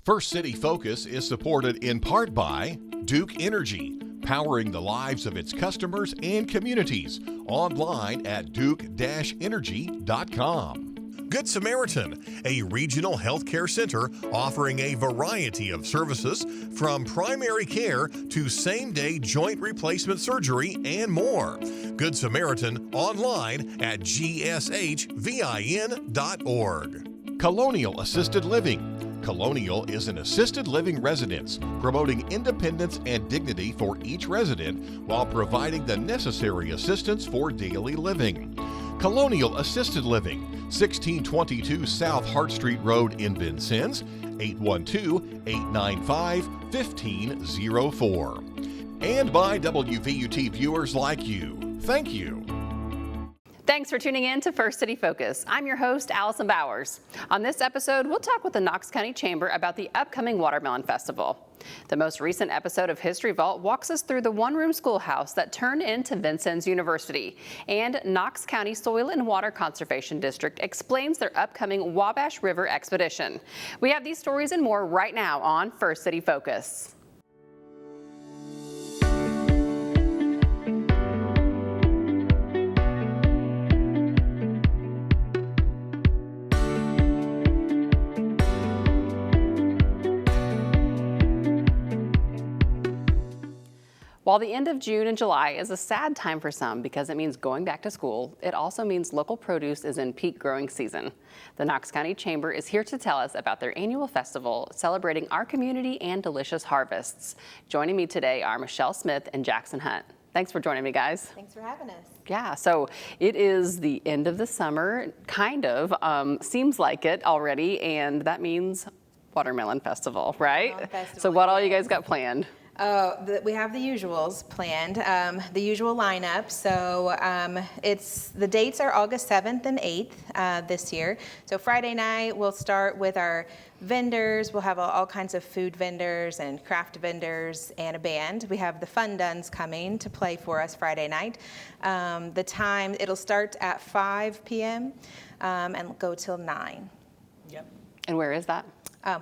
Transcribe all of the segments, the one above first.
First City Focus is supported in part by Duke Energy, powering the lives of its customers and communities. Online at duke-energy.com. Good Samaritan, a regional healthcare center offering a variety of services from primary care to same-day joint replacement surgery and more. Good Samaritan online at gshvin.org. Colonial Assisted Living. Colonial is an assisted living residence, promoting independence and dignity for each resident while providing the necessary assistance for daily living. Colonial Assisted Living, 1622 South Hart Street Road in Vincennes, 812-895-1504. And by WVUT viewers like you. Thank you. Thanks for tuning in to First City Focus. I'm your host, Allison Bowers. On this episode, we'll talk with the Knox County Chamber about the upcoming Watermelon Festival. The most recent episode of History Vault walks us through the one-room schoolhouse that turned into Vincennes University. And Knox County Soil and Water Conservation District explains their upcoming Wabash River Expedition. We have these stories and more right now on First City Focus. While the end of June and July is a sad time for some because it means going back to school, it also means local produce is in peak growing season. The Knox County Chamber is here to tell us about their annual festival celebrating our community and delicious harvests. Joining me today are Michelle Smith and Jackson Hunt. Thanks for joining me, guys. Thanks for having us. Yeah, so it is the end of the summer, kind of, seems like it already, and that means Watermelon Festival, right? Watermelon Festival, so what all you guys got planned? We have the usuals planned, the usual lineup. So the dates are August 7th and 8th this year. So Friday night we'll start with our vendors. We'll have all kinds of food vendors and craft vendors and a band. We have the Fun Duns coming to play for us Friday night. The time, it'll start at 5 p.m. And go till 9. Yep. And where is that?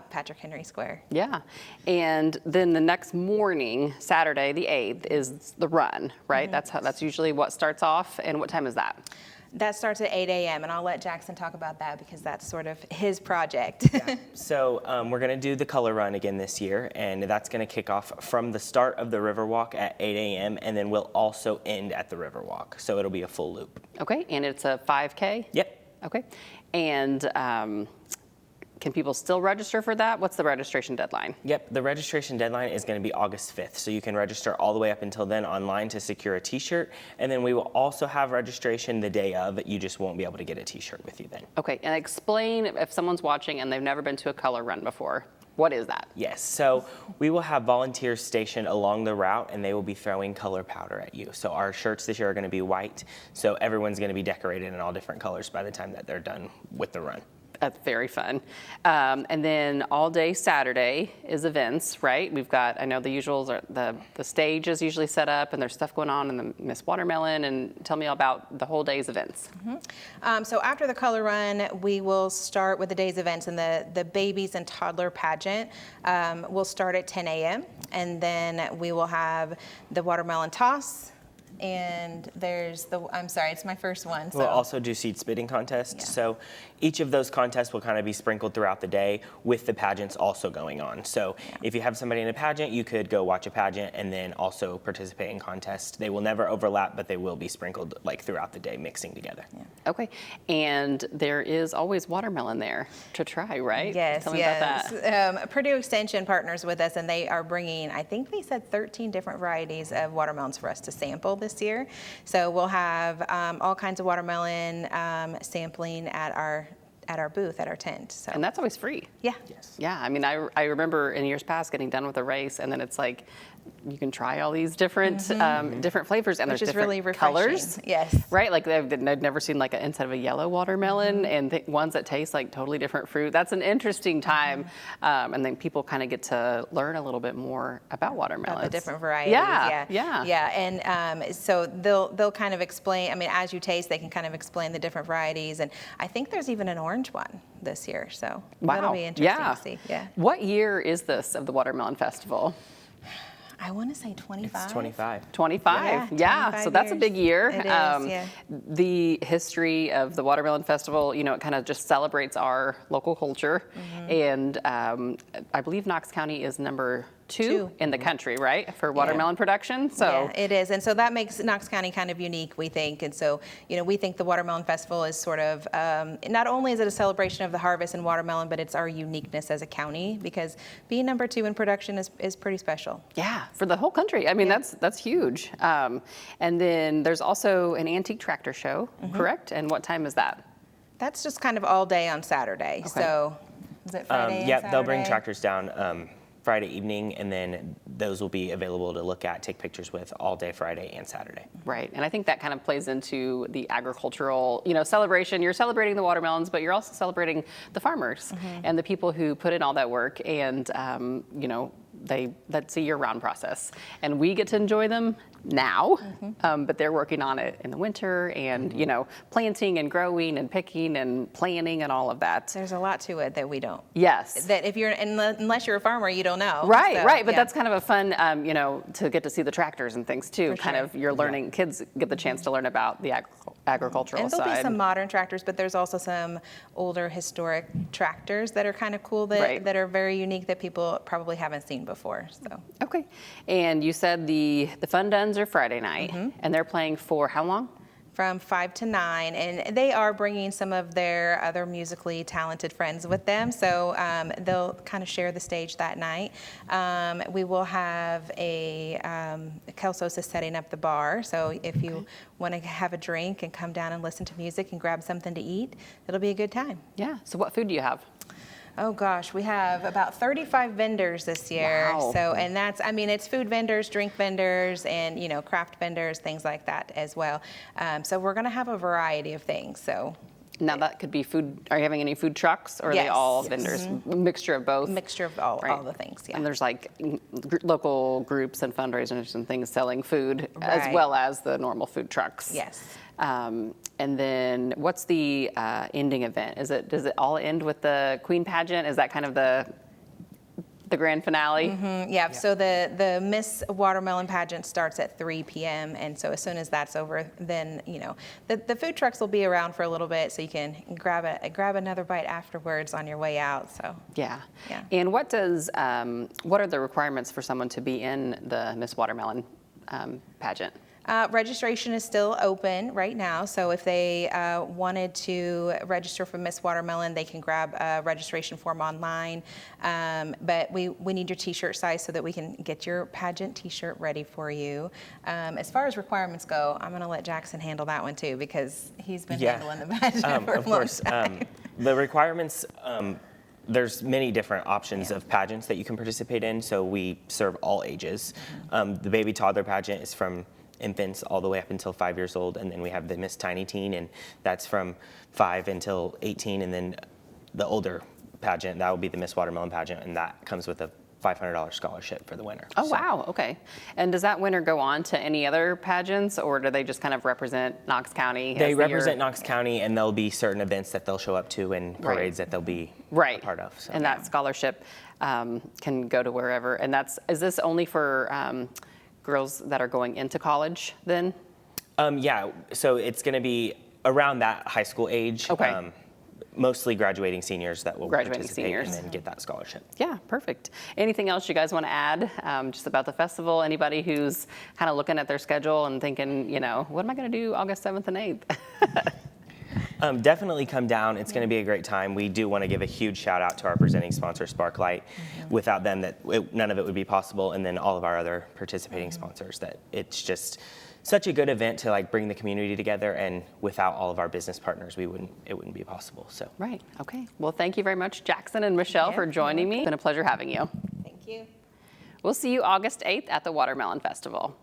Patrick Henry Square. Yeah. And then the next morning, Saturday the 8th, is the run, right? Mm-hmm. That's usually what starts off. And what time is that? That starts at 8 a.m. and I'll let Jackson talk about that because that's sort of his project. Yeah. So we're going to do the color run again this year, and that's going to kick off from the start of the Riverwalk at 8 a.m. and then we'll also end at the Riverwalk. So it'll be a full loop. Okay. And it's a 5K? Yep. Okay. And can people still register for that? What's the registration deadline? Yep, the registration deadline is going to be August 5th. So you can register all the way up until then online to secure a t-shirt. And then we will also have registration the day of. You just won't be able to get a t-shirt with you then. Okay, and explain if someone's watching and they've never been to a color run before. What is that? Yes, so we will have volunteers stationed along the route and they will be throwing color powder at you. So our shirts this year are going to be white. So everyone's going to be decorated in all different colors by the time that they're done with the run. That's very fun. And then all day Saturday is events, right? We've got, I know the usuals are the stage is usually set up and there's stuff going on in the Miss Watermelon, and tell me all about the whole day's events. Mm-hmm. So after the color run, we will start with the day's events, and the babies and toddler pageant will start at 10 a.m. and then we will have the watermelon toss. And there's it's my first one. So. We'll also do seed spitting contests. Yeah. So each of those contests will kind of be sprinkled throughout the day with the pageants also going on. So if you have somebody in a pageant, you could go watch a pageant and then also participate in contests. They will never overlap, but they will be sprinkled like throughout the day, mixing together. Yeah. Okay. And there is always watermelon there to try, right? Yes, Tell me about that. Purdue Extension partners with us, and they are bringing, I think they said 13 different varieties of watermelons for us to sample this year. So we'll have all kinds of watermelon sampling at our booth, at our tent. So. And that's always free. Yeah. Yes. Yeah, I mean, I remember in years past getting done with a race, and then it's like, you can try all these different different flavors, and Which there's is different really refreshing. colors. Yes. Right, like I'd never seen like instead of a yellow watermelon and ones that taste like totally different fruit. That's an interesting time, and then people kind of get to learn a little bit more about watermelons. About the different varieties. Yeah. And so they'll kind of explain. I mean, as you taste, they can kind of explain the different varieties. And I think there's even an orange orange one this year. So Wow. that'll be interesting to see. Yeah. What year is this of the Watermelon Festival? I want to say 25. It's 25. 25. Yeah, So 25 that's a years. big year. It is, yeah. The history of the Watermelon Festival, you know, it kind of just celebrates our local culture. And I believe Knox County is number two in the country, right, for watermelon production. So Yeah, it is. And so that makes Knox County kind of unique, we think. And so, you know, we think the Watermelon Festival is sort of, not only is it a celebration of the harvest and watermelon, but it's our uniqueness as a county, because being number 2 in production is pretty special. yeah, for the whole country. I mean, that's huge. And then there's also an antique tractor show, correct? And what time is that? That's just kind of all day on Saturday. So is it Friday and Yeah, they'll bring Saturday? tractors down Friday evening, and then those will be available to look at, take pictures with all day Friday and Saturday. Right, and I think that kind of plays into the agricultural, you know, celebration. You're celebrating the watermelons, but you're also celebrating the farmers and the people who put in all that work, and you know, that's a year-round process, and we get to enjoy them now, but they're working on it in the winter, and you know, planting and growing and picking and planning and all of that. There's a lot to it that we don't. Yes. That if you're, unless you're a farmer, you don't know. Right, So, right, but yeah. that's kind of a fun, you know, to get to see the tractors and things too. For Kind sure. of, you're learning, kids get the chance to learn about the agricultural And there'll side. be some modern tractors, but there's also some older historic tractors that are kind of cool that, Right. that are very unique that people probably haven't seen before. So Okay, and you said the fun duns are Friday night, and they're playing for how long? from 5 to 9, and they are bringing some of their other musically talented friends with them, so they'll kind of share the stage that night. We will have Kelsos is setting up the bar, so if you want to have a drink and come down and listen to music and grab something to eat, it'll be a good time. Yeah, so what food do you have? Oh gosh, we have about 35 vendors this year. Wow. So, and that's, I mean, it's food vendors, drink vendors, and, you know, craft vendors, things like that as well. So we're going to have a variety of things. So Now that could be food, are you having any food trucks, or are they Yes. all vendors? A mixture of both? mixture of all the things, yeah. And there's like local groups and fundraisers and things selling food, as Right. well as the normal food trucks. Yes. And then what's the ending event? Does it all end with the Queen pageant? Is that kind of the grand finale? Yeah, so the Miss Watermelon pageant starts at 3 p.m. And so as soon as that's over, then, you know, the food trucks will be around for a little bit, so you can grab another bite afterwards on your way out. So Yeah. Yeah. And what are the requirements for someone to be in the Miss Watermelon pageant? Registration is still open right now, so if they wanted to register for Miss Watermelon, they can grab a registration form online. But we need your t-shirt size so that we can get your pageant t-shirt ready for you. As far as requirements go, I'm going to let Jackson handle that one too, because he's been handling the pageant for a Of long course. time. The requirements, there's many different options of pageants that you can participate in, so we serve all ages. The baby toddler pageant is from infants all the way up until 5 years old, and then we have the Miss Tiny Teen, and that's from 5 until 18, and then the older pageant, that will be the Miss Watermelon pageant, and that comes with a $500 scholarship for the winner. Oh, So- wow, okay. And does that winner go on to any other pageants, or do they just kind of represent Knox County? They as the represent year? Knox County, and there'll be certain events that they'll show up to and Right. parades that they'll be Right. a part of. So. And that scholarship can go to wherever. And is this only for girls that are going into college then? Yeah, so it's going to be around that high school age. Okay. Mostly graduating seniors that will Graduating participate seniors. and then get that scholarship. Yeah, perfect. Anything else you guys want to add just about the festival? Anybody who's kind of looking at their schedule and thinking, you know, what am I going to do August 7th and 8th? Definitely come down. It's going to be a great time. We do want to give a huge shout out to our presenting sponsor, Sparklight. Without them, none of it would be possible. And then all of our other participating sponsors. That it's just such a good event to like bring the community together. And without all of our business partners, it wouldn't be possible. So. Right, okay. Well, thank you very much, Jackson and Michelle, for joining me. It's been a pleasure having you. Thank you. We'll see you August 8th at the Watermelon Festival.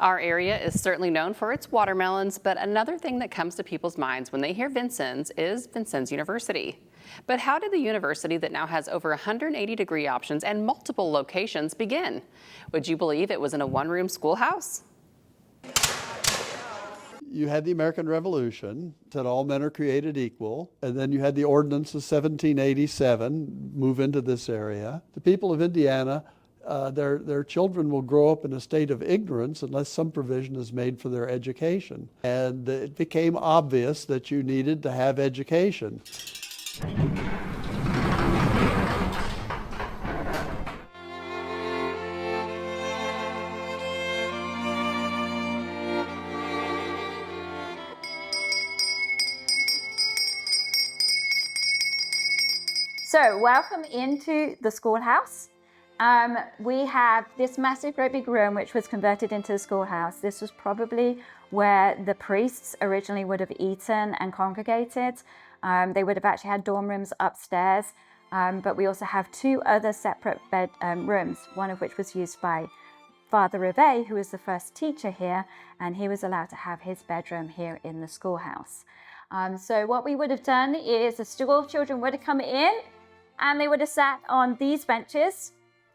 Our area is certainly known for its watermelons, but another thing that comes to people's minds when they hear Vincennes is Vincennes University. But how did the university that now has over 180 degree options and multiple locations begin? Would you believe it was in a one-room schoolhouse? you had the American Revolution, said all men are created equal, and then you had the Ordinance of 1787, move into this area. The people of Indiana, their children will grow up in a state of ignorance unless some provision is made for their education. And it became obvious that you needed to have education. So welcome into the schoolhouse. We have this massive, great big room which was converted into the schoolhouse. This was probably where the priests originally would have eaten and congregated. They would have actually had dorm rooms upstairs, but we also have two other separate bed rooms, one of which was used by Father Rivet, who was the first teacher here, and he was allowed to have his bedroom here in the schoolhouse. So what we would have done is the school children would have come in and they would have sat on these benches.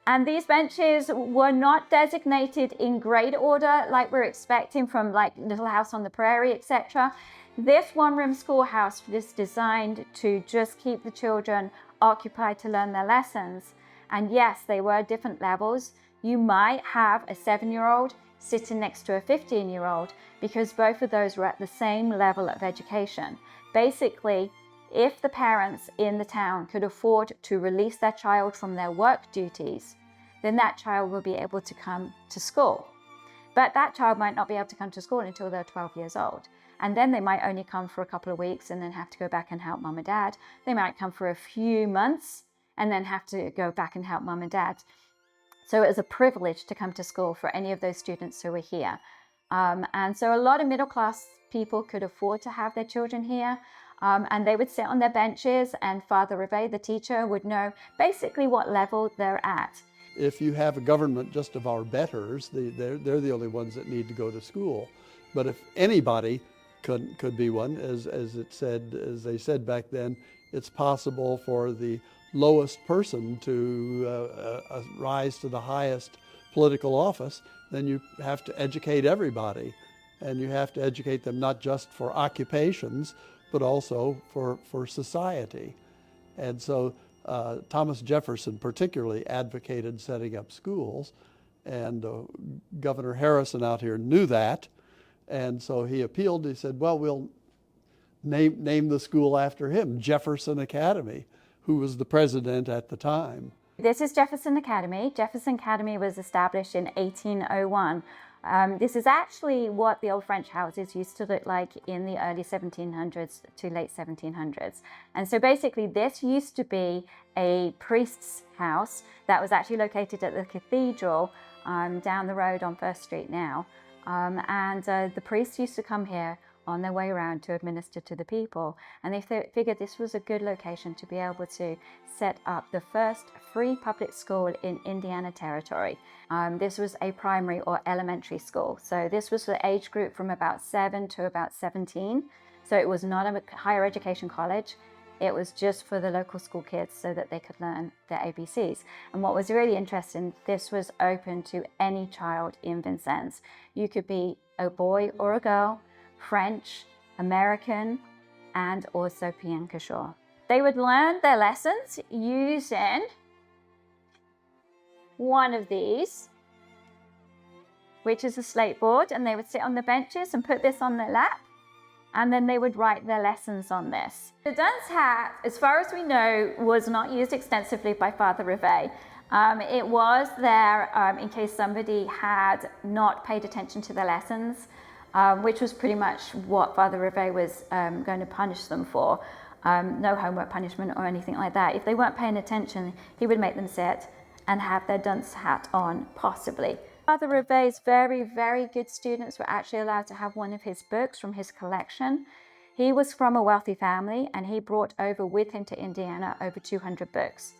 And these benches were not designated in grade order like we're expecting from like Little House on the Prairie, etc. This one-room schoolhouse was designed to just keep the children occupied to learn their lessons. And yes, they were different levels. You might have a 7-year-old sitting next to a 15-year-old because both of those were at the same level of education. Basically, if the parents in the town could afford to release their child from their work duties, then that child will be able to come to school. But that child might not be able to come to school until they're 12 years old. And then they might only come for a couple of weeks and then have to go back and help mom and dad. They might come for a few months and then have to go back and help mom and dad. So it was a privilege to come to school for any of those students who were here. And so a lot of middle class people could afford to have their children here. And they would sit on their benches and Father Rivet, the teacher, would know basically what level they're at. If you have a government just of our betters, they're the only ones that need to go to school. But if anybody could be one, as they said back then, it's possible for the lowest person to rise to the highest political office. Then you have to educate everybody, and you have to educate them not just for occupations, but also for society. And so Thomas Jefferson particularly advocated setting up schools, and Governor Harrison out here knew that, and so he appealed. He said, well, we'll name the school after him, Jefferson Academy, who was the president at the time. This is Jefferson Academy. Jefferson Academy was established in 1801. This is actually what the old French houses used to look like in the early 1700s to late 1700s. And so basically this used to be a priest's house that was actually located at the cathedral down the road on First Street now. The priests used to come here on their way around to administer to the people. And they figured this was a good location to be able to set up the first free public school in Indiana Territory. This was a primary or elementary school. So this was the age group from about 7 to about 17. So it was not a higher education college. It was just for the local school kids so that they could learn their ABCs. And what was really interesting, this was open to any child in Vincennes. You could be a boy or a girl, French, American, and also Pian-Cachor. They would learn their lessons using one of these, which is a slate board, and they would sit on the benches and put this on their lap, and then they would write their lessons on this. The dunce hat, as far as we know, was not used extensively by Father Rivet. It was there in case somebody had not paid attention to their lessons, which was pretty much what Father Rivet was going to punish them for. No homework punishment or anything like that. If they weren't paying attention, he would make them sit and have their dunce hat on, possibly. Father Rivet's very, very good students were actually allowed to have one of his books from his collection. He was from a wealthy family, and he brought over with him to Indiana over 200 books.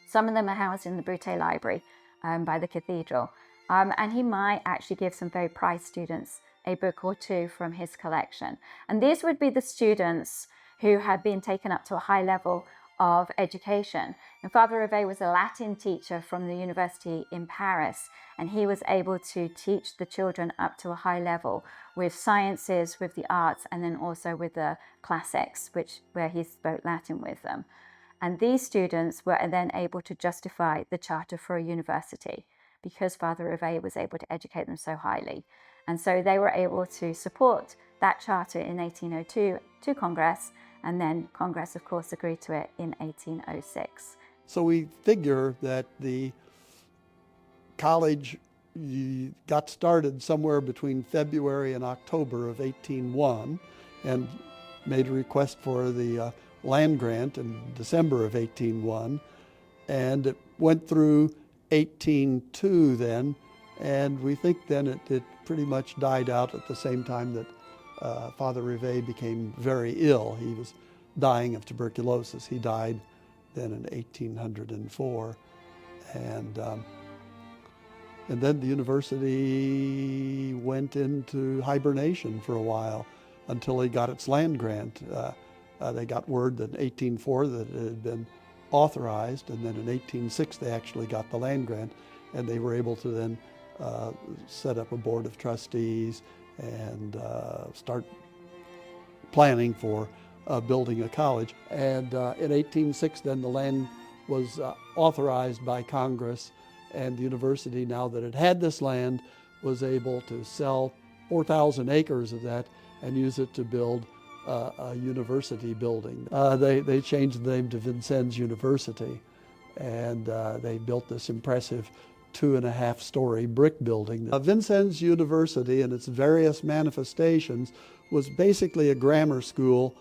Some of them are housed in the Brute Library by the cathedral. And he might actually give some very prized students a book or two from his collection. And these would be the students who had been taken up to a high level of education. And Father Rivet was a Latin teacher from the university in Paris, and he was able to teach the children up to a high level with sciences, with the arts, and then also with the classics, where he spoke Latin with them. And these students were then able to justify the charter for a university because Father Rivet was able to educate them so highly. And so they were able to support that charter in 1802 to Congress, and then Congress, of course, agreed to it in 1806. So we figure that the college got started somewhere between February and October of 1801 and made a request for the land grant in December of 1801, and it went through 1802 then, and we think then it pretty much died out at the same time that Father Rivet became very ill. He was dying of tuberculosis. He died then in 1804, and then the university went into hibernation for a while until it got its land grant. They got word that in 1804 that it had been authorized, and then in 1806 they actually got the land grant, and they were able to then set up a board of trustees and start planning for building a college. And in 1806 then the land was authorized by Congress, and the university, now that it had this land, was able to sell 4,000 acres of that and use it to build a university building. They changed the name to Vincennes University, and they built this impressive 2.5-story brick building. Vincennes University and its various manifestations was basically a grammar school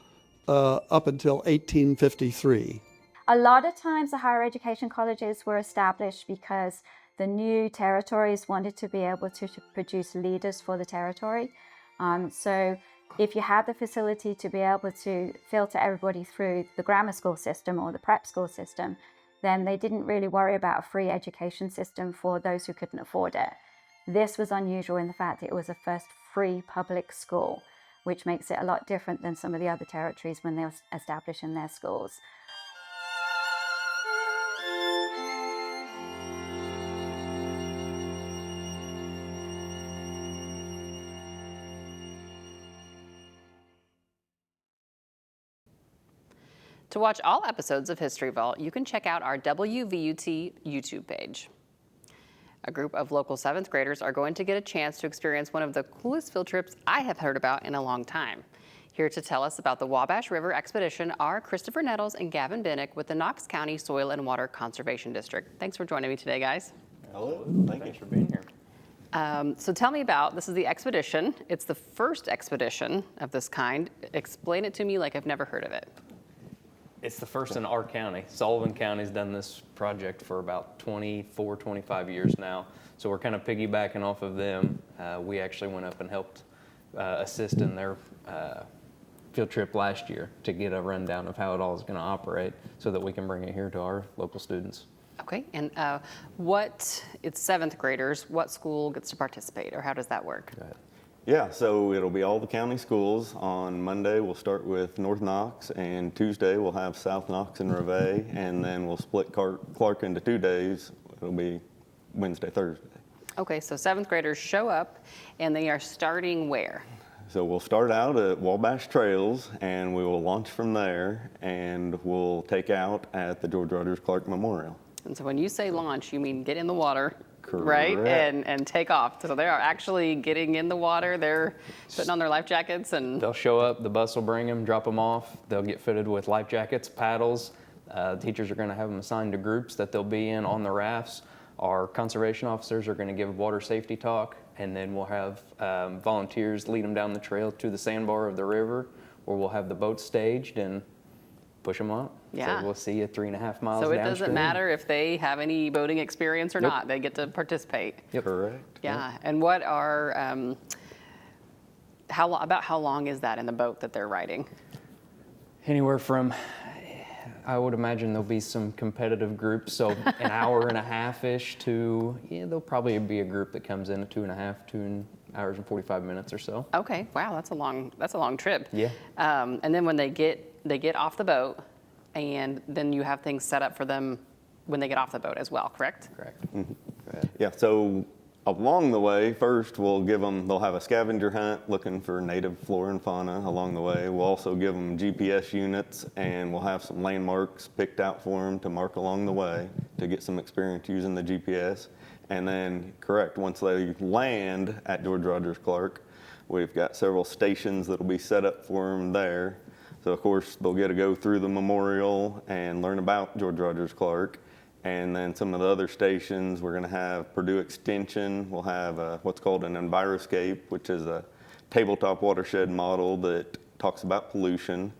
up until 1853. A lot of times the higher education colleges were established because the new territories wanted to be able to produce leaders for the territory. So if you had the facility to be able to filter everybody through the grammar school system or the prep school system, then they didn't really worry about a free education system for those who couldn't afford it. This was unusual in the fact that it was the first free public school, which makes it a lot different than some of the other territories when they were establishing their schools. To watch all episodes of History Vault, you can check out our WVUT YouTube page. A group of local 7th graders are going to get a chance to experience one of the coolest field trips I have heard about in a long time. Here to tell us about the Wabash River Expedition are Christopher Nettles and Gavin Bennick with the Knox County Soil and Water Conservation District. Thanks for joining me today, guys. Hello, thanks for being here. So tell me about, this is the expedition. It's the first expedition of this kind. Explain it to me like I've never heard of it. It's the first in our county. Sullivan County's done this project for about 24, 25 years now. So we're kind of piggybacking off of them. We actually went up and helped assist in their field trip last year to get a rundown of how it all is going to operate so that we can bring it here to our local students. Okay, and it's 7th graders, what school gets to participate, or how does that work? Yeah, so it'll be all the county schools. On Monday, we'll start with North Knox, and Tuesday we'll have South Knox and Rivet, and then we'll split Clark into 2 days. It'll be Wednesday, Thursday. Okay, so 7th graders show up, and they are starting where? So we'll start out at Wabash Trails, and we will launch from there, and we'll take out at the George Rogers Clark Memorial. And so when you say launch, you mean get in the water, Correct. right? And take off. So they are actually getting in the water. They're putting on their life jackets and... They'll show up, the bus will bring them, drop them off. They'll get fitted with life jackets, paddles. Teachers are going to have them assigned to groups that they'll be in on the rafts. Our conservation officers are going to give a water safety talk, and then we'll have volunteers lead them down the trail to the sandbar of the river, where we'll have the boats staged and push them up. Yeah. So we'll see you 3.5 miles So it downstream. doesn't matter if they have any boating experience or not. They get to participate. Yep. Correct. Yeah. And what are, about how long is that in the boat that they're riding? Anywhere from, I would imagine there'll be some competitive groups, so an hour and a half-ish to, there'll probably be a group that comes in at 2 hours and 45 minutes or so. Okay. Wow. That's a long trip. Yeah. And then when they get off the boat, and then you have things set up for them when they get off the boat as well, correct? Correct. Yeah, so along the way, first they'll have a scavenger hunt looking for native flora and fauna along the way. We'll also give them GPS units, and we'll have some landmarks picked out for them to mark along the way to get some experience using the GPS. And then, once they land at George Rogers Clark, we've got several stations that'll be set up for them there. So of course, they'll get to go through the memorial and learn about George Rogers Clark. And then some of the other stations, we're going to have Purdue Extension. We'll have what's called an Enviroscape, which is a tabletop watershed model that talks about pollution.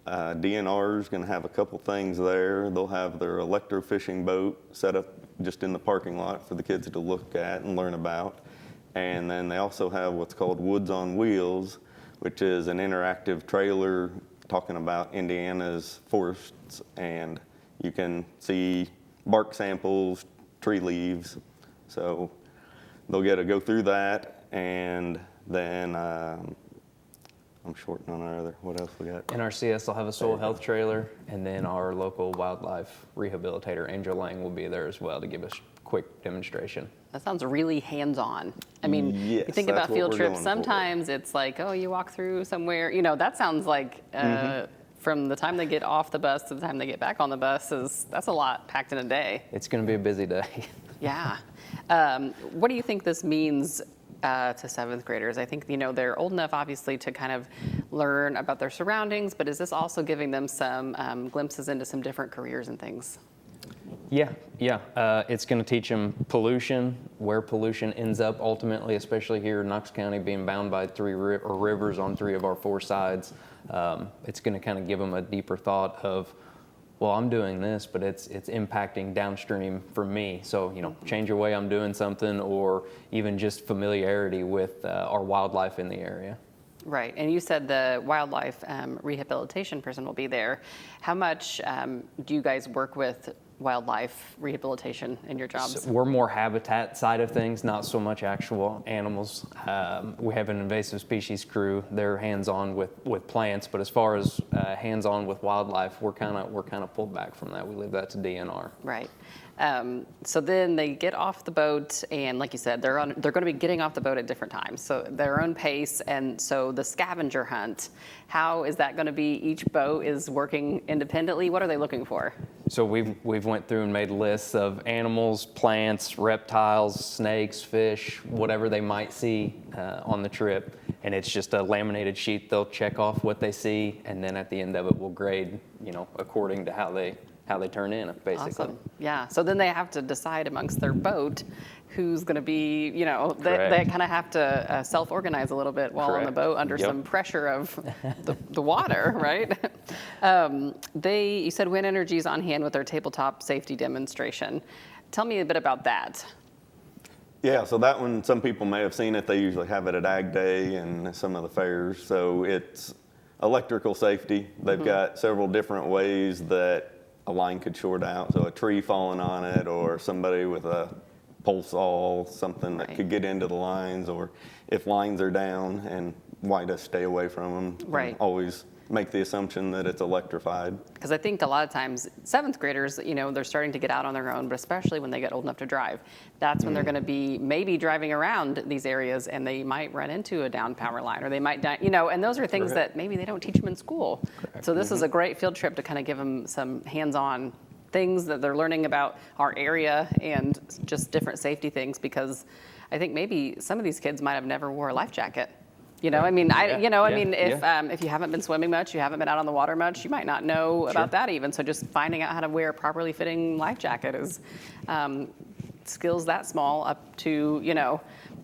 DNR is going to have a couple things there. They'll have their electrofishing boat set up just in the parking lot for the kids to look at and learn about. And then they also have what's called Woods on Wheels, which is an interactive trailer talking about Indiana's forests, and you can see bark samples, tree leaves. So they'll get to go through that, and then I'm shorting on our other, what else we got? NRCS will have a soil health trailer, and then our local wildlife rehabilitator, Angel Lang, will be there as well to give us a quick demonstration. That sounds really hands-on. I mean, Yes, you think that's about what field we're trips, going for. sometimes it's like, oh, you walk through somewhere, that sounds like from the time they get off the bus to the time they get back on the bus, that's a lot packed in a day. It's going to be a busy day. Yeah. What do you think this means to seventh graders? I think, they're old enough, obviously, to kind of learn about their surroundings, but is this also giving them some glimpses into some different careers and things? Yeah. It's going to teach them pollution, where pollution ends up ultimately, especially here in Knox County, being bound by three rivers on 3 of our 4 sides. It's going to kind of give them a deeper thought of, well, I'm doing this, but it's impacting downstream for me. So, change your way I'm doing something, or even just familiarity with our wildlife in the area. Right, and you said the wildlife rehabilitation person will be there. How much do you guys work with wildlife rehabilitation in your jobs? So we're more habitat side of things, not so much actual animals. We have an invasive species crew. They're hands-on with plants, but as far as hands-on with wildlife, we're kind of pulled back from that. We leave that to DNR. Right. So then they get off the boat, and like you said, they're going to be getting off the boat at different times, so their own pace. And so the scavenger hunt, how is that going to be? Each boat is working independently. What are they looking for? So we've went through and made lists of animals, plants, reptiles, snakes, fish, whatever they might see on the trip, and it's just a laminated sheet. They'll check off what they see, and then at the end of it, we'll grade, according to how they turn in, basically. Awesome. Yeah. So then they have to decide amongst their boat who's going to be, they kind of have to self-organize a little bit while on the Correct. boat under some pressure of the water, right? You said Wind Energy's on hand with their tabletop safety demonstration. Tell me a bit about that. Yeah, so that one, some people may have seen it. They usually have it at Ag Day and some of the fairs. So it's electrical safety. They've got several different ways that a line could short out. So a tree falling on it, or somebody with a pole saw, something that could get into the lines, or if lines are down, and why to stay away from them. Right. Always make the assumption that it's electrified. Because I think a lot of times, seventh graders, they're starting to get out on their own, but especially when they get old enough to drive, that's when they're going to be maybe driving around these areas, and they might run into a down power line, or they might, and those are things that maybe they don't teach them in school. Correct. So this is a great field trip to kind of give them some hands-on things that they're learning about our area and just different safety things, because I think maybe some of these kids might have never wore a life jacket. If you haven't been swimming much, you haven't been out on the water much, you might not know about that even. So just finding out how to wear a properly fitting life jacket is skills that small up to,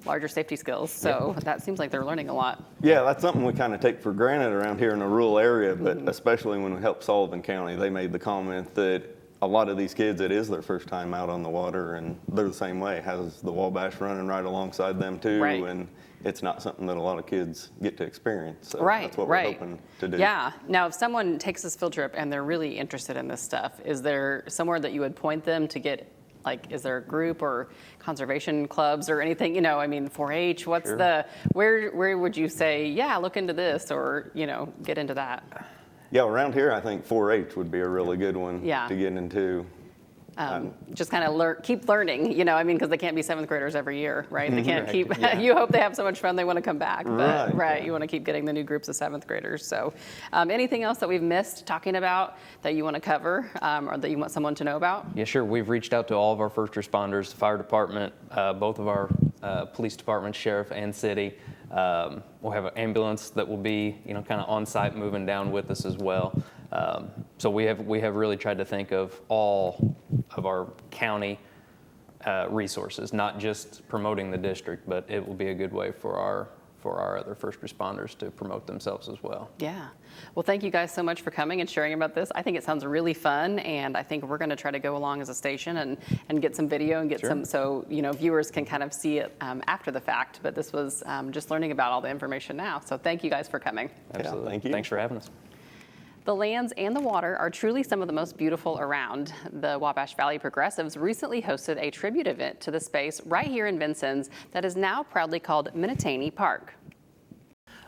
larger safety skills. So that seems like they're learning a lot. Yeah, that's something we kind of take for granted around here in a rural area, but especially when we helped Sullivan County, they made the comment that a lot of these kids, it is their first time out on the water, and they're the same way. Has the Wabash running right alongside them too, and it's not something that a lot of kids get to experience. So that's what we're hoping to do. Yeah. Now, if someone takes this field trip and they're really interested in this stuff, is there somewhere that you would point them to get, is there a group or conservation clubs or anything? 4-H. What's where would you say, look into this, or get into that? Yeah, around here, I think 4-H would be a really good one Yeah. to get into. Just kind of keep learning, you know, I mean, because they can't be 7th graders every year, right? They can't keep, you hope they have so much fun they want to come back, but Right. you want to keep getting the new groups of 7th graders. So anything else that we've missed talking about that you want to cover or that you want someone to know about? Yeah, sure. We've reached out to all of our first responders, the fire department, both of our police departments, sheriff and city. We'll have an ambulance that will be, you know, kind of on site moving down with us as well. So we have really tried to think of all of our county resources, not just promoting the district, but it will be a good way for our other first responders to promote themselves as well. Yeah. Well, thank you guys so much for coming and sharing about this. I think it sounds really fun, and I think we're going to try to go along as a station and get some video and get some, so, you know, viewers can kind of see it after the fact. But this was just learning about all the information now. So thank you guys for coming. Absolutely. Thank you. Thanks for having us. The lands and the water are truly some of the most beautiful around. The Wabash Valley Progressives recently hosted a tribute event to the space right here in Vincennes that is now proudly called Minooteeni Park.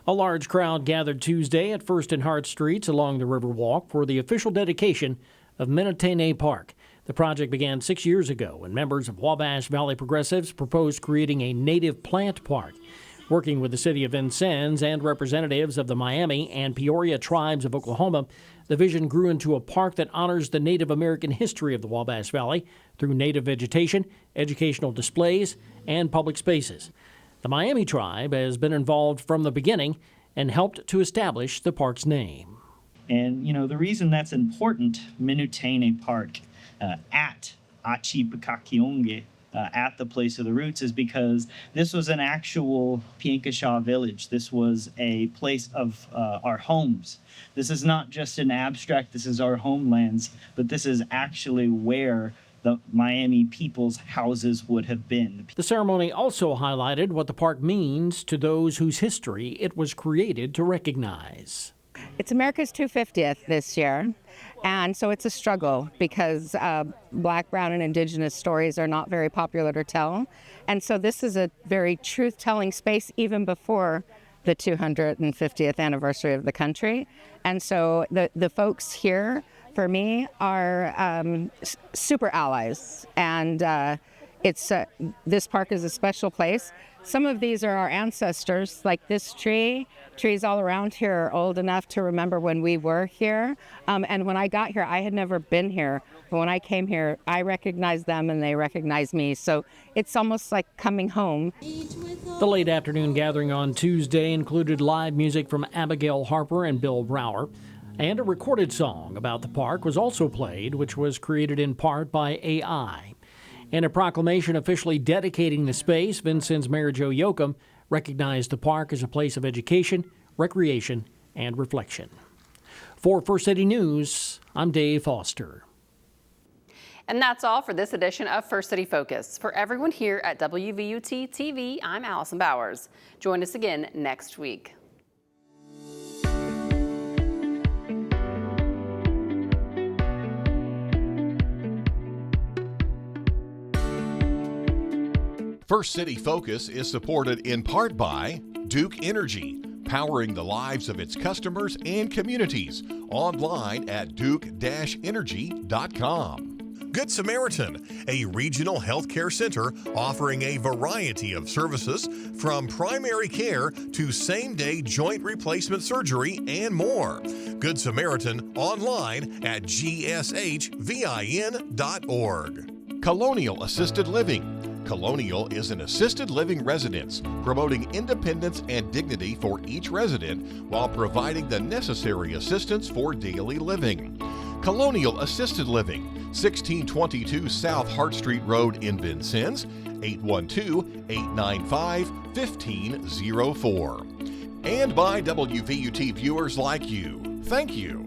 A large crowd gathered Tuesday at 1st and Hart Streets along the Riverwalk for the official dedication of Minooteeni Park. The project began 6 years ago when members of Wabash Valley Progressives proposed creating a native plant park. Working with the city of Vincennes and representatives of the Miami and Peoria tribes of Oklahoma, the vision grew into a park that honors the Native American history of the Wabash Valley through native vegetation, educational displays, and public spaces. The Miami tribe has been involved from the beginning and helped to establish the park's name. And, you know, the reason that's important, Minooteeni Park, at Achipakakionge, at the place of the roots, is because this was an actual Piankashaw village. This was a place of our homes. This is not just an abstract, this is our homelands, but this is actually where the Miami people's houses would have been. The ceremony also highlighted what the park means to those whose history it was created to recognize. It's America's 250th this year, and so it's a struggle because Black, Brown, and Indigenous stories are not very popular to tell. And so this is a very truth-telling space even before the 250th anniversary of the country. And so the folks here, for me, are super allies. And this park is a special place. Some of these are our ancestors, like this tree. Trees all around here are old enough to remember when we were here. And when I got here, I had never been here. But when I came here, I recognized them and they recognized me. So it's almost like coming home. The late afternoon gathering on Tuesday included live music from Abigail Harper and Bill Brower. And a recorded song about the park was also played, which was created in part by AI. In a proclamation officially dedicating the space, Vincennes Mayor Joe Yoakum recognized the park as a place of education, recreation, and reflection. For First City News, I'm Dave Foster. And that's all for this edition of First City Focus. For everyone here at WVUT TV, I'm Allison Bowers. Join us again next week. First City Focus is supported in part by Duke Energy, powering the lives of its customers and communities. Online at duke-energy.com. Good Samaritan, a regional healthcare center offering a variety of services from primary care to same-day joint replacement surgery and more. Good Samaritan online at gshvin.org. Colonial Assisted Living. Colonial is an assisted living residence, promoting independence and dignity for each resident while providing the necessary assistance for daily living. Colonial Assisted Living, 1622 South Hart Street Road in Vincennes, 812-895-1504. And by WVUT viewers like you. Thank you.